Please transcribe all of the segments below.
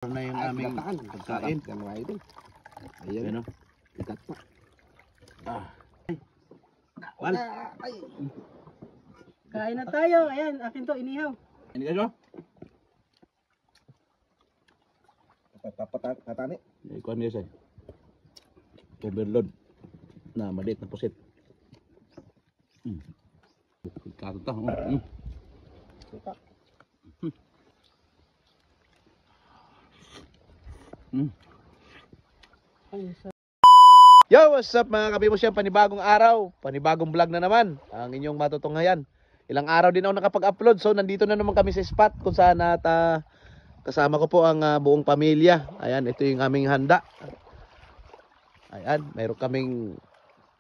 Na yung aming pagkain. Ayan. Ayan o. Ikat pa. Wal. Kain na tayo. Ayan, akin to, inihaw. Ini ka no? Patani. Ikuha niya siya. Overload. Na maliit na pusit. Kakata. Yo, what's up mga kabibos yan? Panibagong araw, panibagong vlog na naman ang inyong matutunghayan. Ilang araw din ako nakapag-upload, so nandito na naman kami sa spot kung saan at kasama ko po ang buong pamilya. Ayan, ito yung aming handa. Ayan, mayroon kaming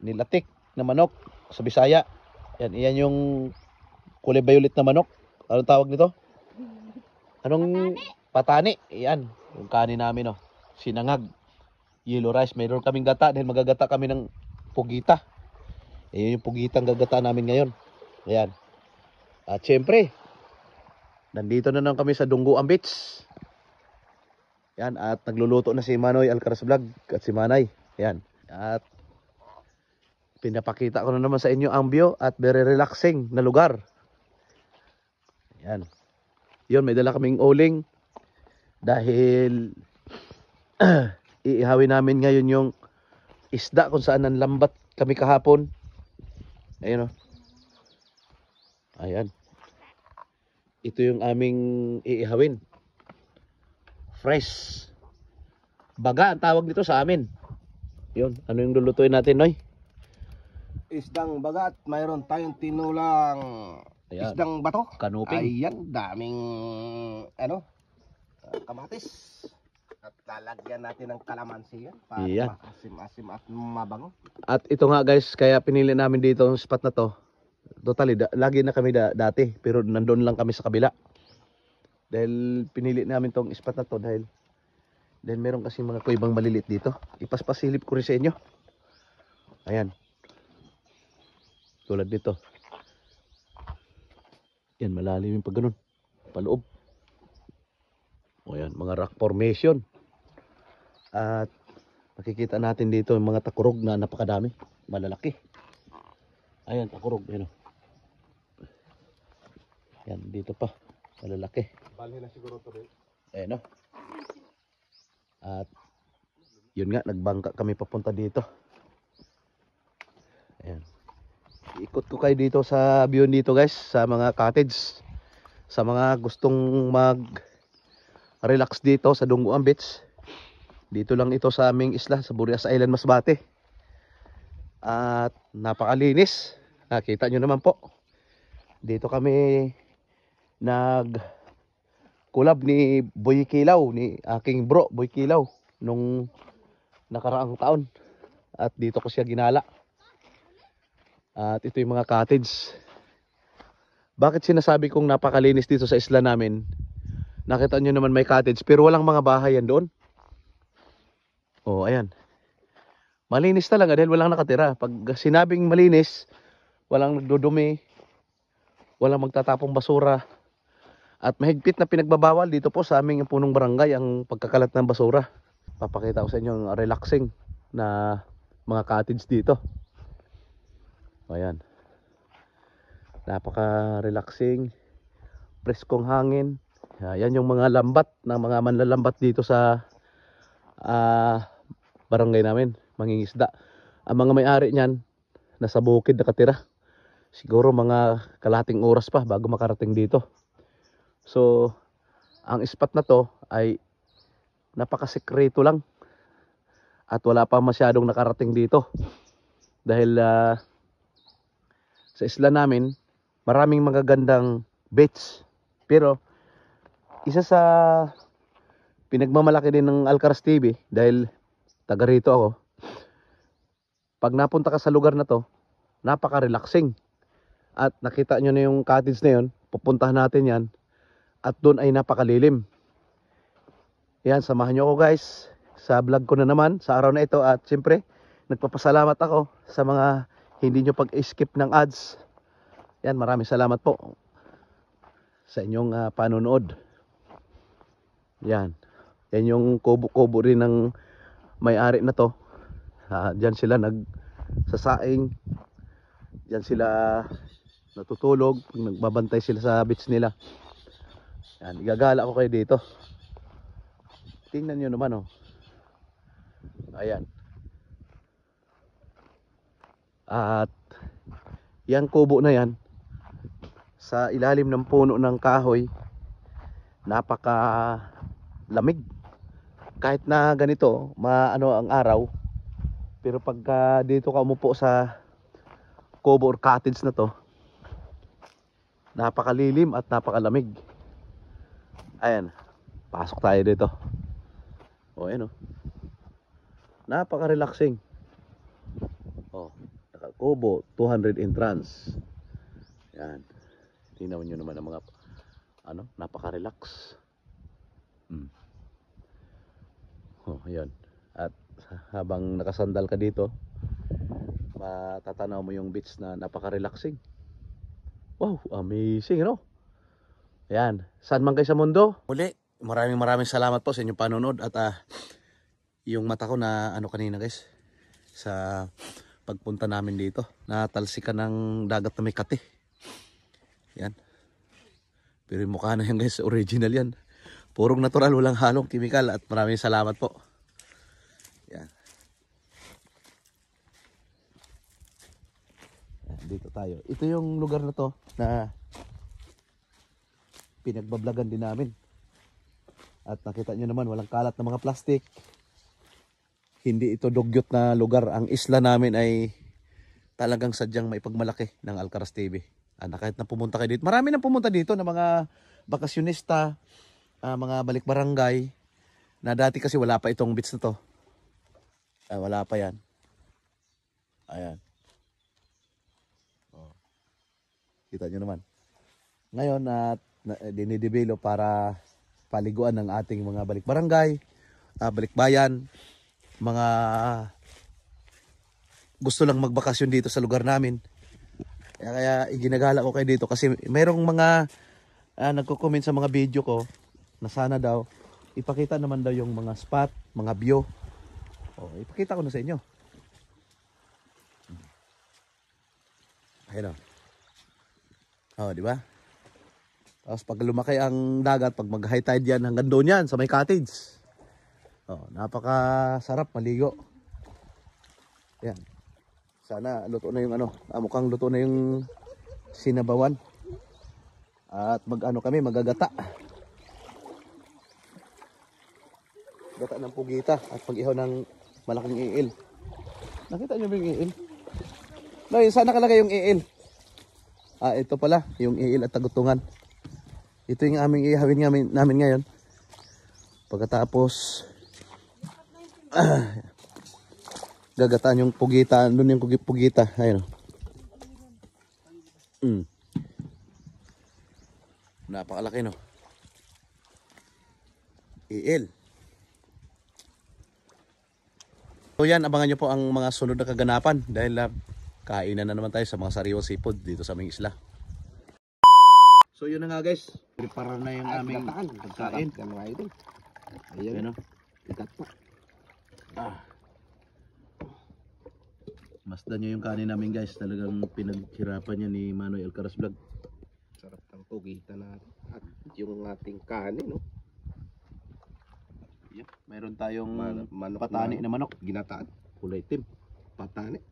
nilatik na manok sa Bisaya. Ayan, iyan yung kulay violet na manok. Anong tawag nito? Anong patani? Ayan, yung kanin namin, oh. Sinangag. Yellow rice. Mayroon kaming gata dahil magagata kami ng pugita. Ayan yung pugitang gagata namin ngayon. Ayan. At syempre, nandito na naman kami sa Dungguan Beach. Ayan. At nagluluto na si Manoy Alcaraz Vlog at si Manay. Ayan. At pinapakita ko na naman sa inyo ang view at very relaxing na lugar. Ayan. Yun, may dala kaming uling dahil iihawin namin ngayon yung isda kung saan nanlambat kami kahapon. Ayan o. Ayan. Ito yung aming iihawin. Fresh. Baga ang tawag dito sa amin. Yun. Ano yung lulutuin natin, Noy? Isdang bagat. Mayroon tayong tinulang Ayan. isdang bato. Kanuping. Ayan. Daming kamatis. At lalagyan natin ng kalamansi yan para Iyan. maasim-asim at mabango. At ito nga guys, kaya pinili namin dito ang spot na to. Totally, lagi na kami dati, pero nandoon lang kami sa kabila. Dahil pinili namin tong spot na to dahil meron kasi mga kuibang malilit dito. Ipaspasilip ko rin sa inyo. Ayan. Tulad dito. Yan, malalim yung pag ganun. Paloob. O yan, mga rock formation. At makikita natin dito yung mga takurog na napakadami. Malalaki. Ayan, takurog. Ayan, yan, dito pa. Malalaki. Bali na siguro to rin. Ayan o. At yun nga, nagbangka kami papunta dito. Ayan. Ikot ko kayo dito sa view dito guys. Sa mga cottage. Sa mga gustong mag-relax dito sa Dungguan Beach. Dito lang ito sa aming isla, sa Burias Island, Masbate. At napakalinis. Nakita nyo naman po. Dito kami nag-collab ni Boy Kilaw, ni aking bro, Boy Kilaw, nung nakaraang taon. At dito ko siya ginala. At ito yung mga cottage. Bakit sinasabi kong napakalinis dito sa isla namin? Nakita nyo naman may cottage, pero walang mga bahay yan doon. Oh, ayan. Malinis talaga dahil walang nakatira. Pag sinabing malinis, walang nagdudumi, walang magtatapong basura. At mahigpit na pinagbabawal dito po sa aming punong barangay ang pagkakalat ng basura. Papakita ko sa inyo ang relaxing na mga cottage dito. Ayan. Napaka-relaxing, preskong hangin. Ayan yung mga lambat ng mga manlalambat dito sa barangay namin, mangingisda. Ang mga may-ari niyan nasa bukid nakatira. Siguro mga kalahating oras pa bago makarating dito. So, ang spot na to ay napakasekreto lang. At wala pa masyadong nakarating dito. Dahil sa isla namin, maraming magagandang beach. Pero isa sa pinagmamalaki din ng Alcaraz TV dahil taga rito ako. Pag napunta ka sa lugar na to, napaka-relaxing. At nakita nyo na yung cottage na yun, pupuntahan natin yan. At doon ay napakalilim. Yan, samahan nyo ako guys sa vlog ko na naman sa araw na ito. At siyempre, nagpapasalamat ako sa mga hindi nyo pag-skip ng ads. Yan, maraming salamat po sa inyong panonood. Yan. Yan yung kubo-kubo rin ng may-ari na to. Diyan sila nagsasaing. Diyan sila natutulog. Nagbabantay sila sa beach nila. Yan, igagala ko kayo dito. Tingnan nyo naman oh. Ayan. At yang kubo na yan, sa ilalim ng puno ng kahoy, napaka lamig. Kahit na ganito, maano ang araw, pero pagka dito ka umupo sa kubo or cottage na to, napakalilim at napakalamig. Ayan, pasok tayo dito. O ayan o, napaka-relaxing. O, nakakubo, 200 entrance. Yan, tingnan nyo naman ang mga napaka-relax. Oh, ayan. At habang nakasandal ka dito, matatanaw mo yung beach na napaka-relaxing. Wow, amazing, no? Ayan, saan man kayo sa mundo. Muli, maraming salamat po sa inyong panonood. At yung mata ko na kanina guys, sa pagpunta namin dito, natalsikan ng dagat na may kati. Yan. Pero yung mukha na yan guys, original yan. Purong natural, walang halong chemical. At maraming salamat po. Yan. Yan, dito tayo. Ito yung lugar na to na pinagbablagan din namin. At nakita nyo naman, walang kalat na mga plastic. Hindi ito dugyot na lugar. Ang isla namin ay talagang sadyang maipagmalaki ng Alcaraz TV. Kahit na pumunta kayo dito, marami nang pumunta dito na mga bakasyonista, mga balik barangay, na dati kasi wala pa itong beach na to. Wala pa yan. Ayan. Oh. Kita nyo naman. Ngayon dinidevelop para paliguan ng ating mga balik barangay, balik bayan, mga gusto lang magbakasyon dito sa lugar namin. Kaya iginagala ko kayo dito kasi mayroong mga nagko-comment sa mga video ko na sana daw ipakita naman daw yung mga spot, mga view. Ipakita ko na sa inyo. Ayun di ba? Tapos pag lumaki ang dagat, pag mag-high tide yan, hanggang doon yan sa may cottage. Napakasarap maligo. Yan. Sana luto na yung mukhang luto na yung sinabawan. At kami, magagata. Gata ng pugita at pag-ihaw ng malaking iil. Nakita nyo ba yung iil? No, saan nakalagay yung iil? Ito pala, yung iil at tagutungan. Ito yung aming ihawin namin ngayon. Pagkatapos gagataan yung pugita, doon yung pugita. Ayun. Napakalaki no. Iil. So yan, abangan nyo po ang mga sunod na kaganapan dahil kainan na naman tayo sa mga sariwang seafood dito sa aming isla. So yun na nga guys, prepare na yung aming pagkain. Ayan o, ikat pa. Masdan nyo yung kanin namin guys, talagang pinaghirapan niya ni Manoy Alcaraz Vlog. Sarap ng pugita natin at yung ating kanin, no? Yep, mayroon tayong manok patani na manok, ginataan, kulay itim, patani.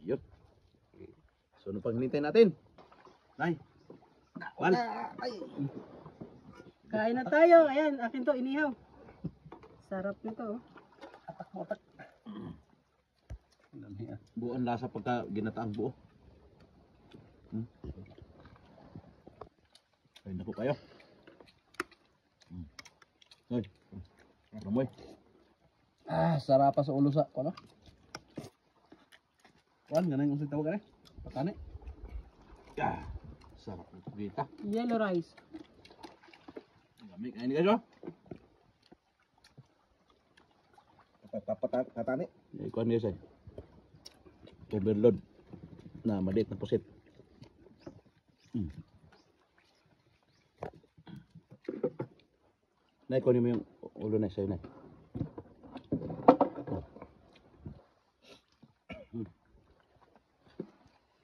Yun. So ano pang hinintay natin? Nay. Wal. Kain na tayo. Ayan, akin to, inihaw. Sarap nito. Atak. Buo ang lasa pagka ginataang buo. Ay naku kayo. Hoy. Ramoy. Sarapa sa ulo sa ano? Wan, ganun yung usig tawag ka patani. Sarap ng pugita. Yellow rice. Lamig, ayun guys Patani. Ikuan guys overload na maliit na pusit. Nay, kunin mo yung ulo na sa'yo, Nay.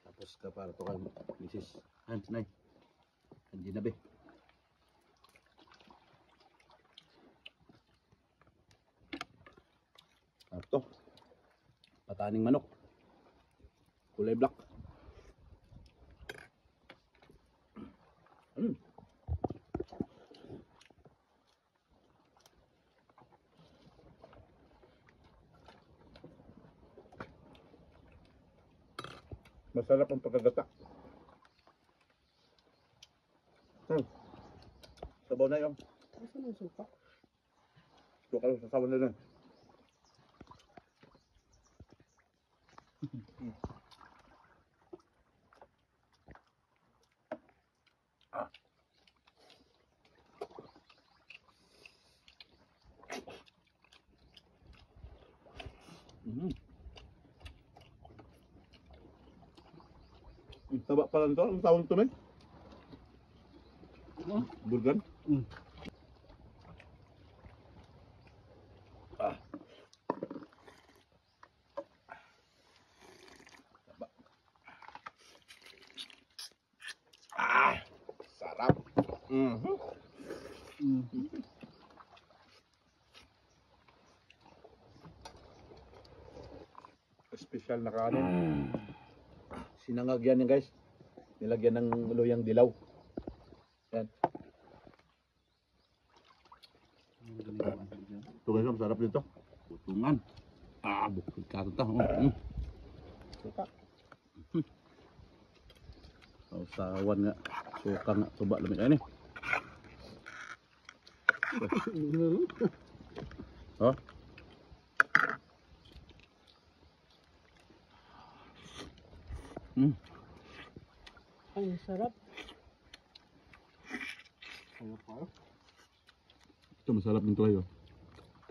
Tapos ka para to kay Mrs. Hans, Nay. Hindi na, be. Ito. Pataning manok. Kulay black. Masarap ang pagkagata. Sabaw na yung. Asan ang suka? Ito ka lang sa sabaw na lang. Taba pala nito. Ang tawag ito, Nay? Burgan? Sarap. Special na kanin. Sinangag yan guys. Nilagyan ng luyang dilaw. Yan. Ito guys, ang sarap nito. Putungan. Bukod ka ito. Suka. Sawan nga. Suka nga. Tuba lamig ay ni. Oh. Ay, sarap. Ito masarap nito kayo.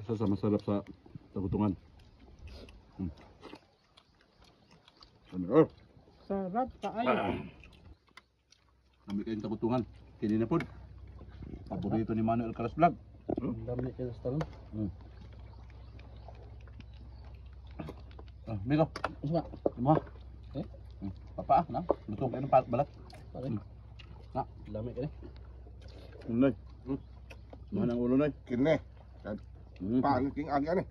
Isa sa masarap sa tagutungan. Ano? Sarap kaayo. Kami kayong tagutungan. Kini na po. Paborito ni Manuel Caras Vlog. Ang dami kayo sa talong. Miko. Suka. Lima. Papa, na? Luto kayo ng balat. Pare. Na? Dami kayo. Unay. Mana ang ulo, Nay? Kine. Paano king agi ani?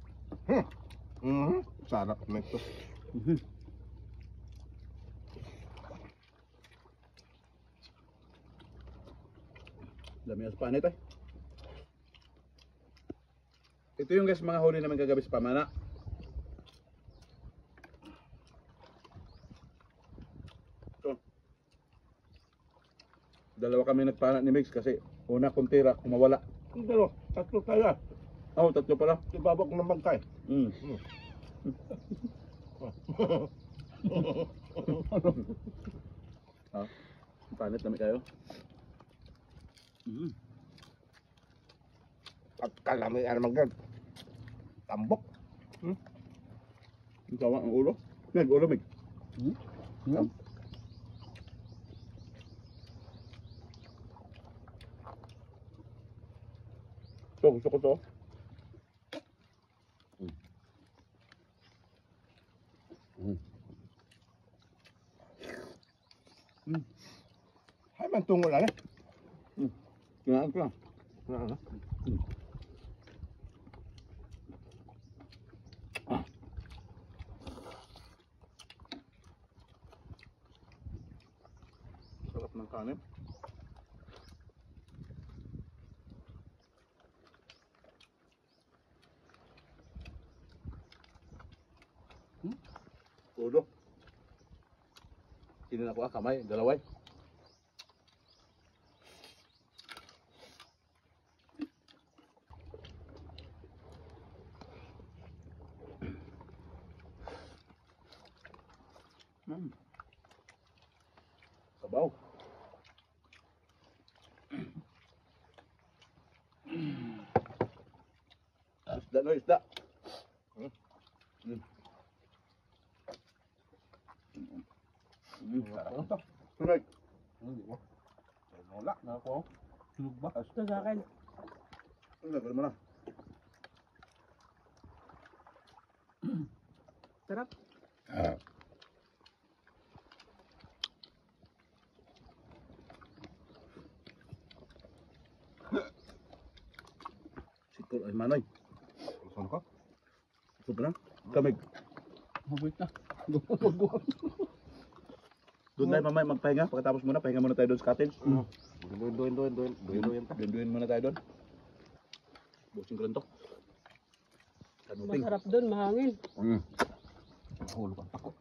Sarap na ito. Dami as panit ay. Ito yung guys mga huli namin kagabi sa pamana. Ito. Dalawa kami nagpana ni Mix kasi una kong tira kumawala. Pero, tatlo tayo. Tatlo pala. Ibabak ng bangkay. Panit namin kayo. At kalami ang magad. Tambok. Ang tawa ang ulo. Ulo Mix. So, gusto ko to. Hay man tungol ala. Kinain ko lang. Sarap ng kanin. Ulo. Kinin ako kamay, dalaway. Sabaw. Isda no, isda. Sarap to. Sunod. Wala na ako. Ito sa akin. Pwede mo na. Sarap. Sikor ay manoy. Saan ka? Sup na. Kamig. Mabulit na. Doon tayo mamaya magpahinga. Pagkatapos muna, pahinga muna tayo doon sa cottage. Doon. Duin muna tayo doon. Busing ko lang to. Kanuping. Masarap doon, mahangin. Hulog ang tako.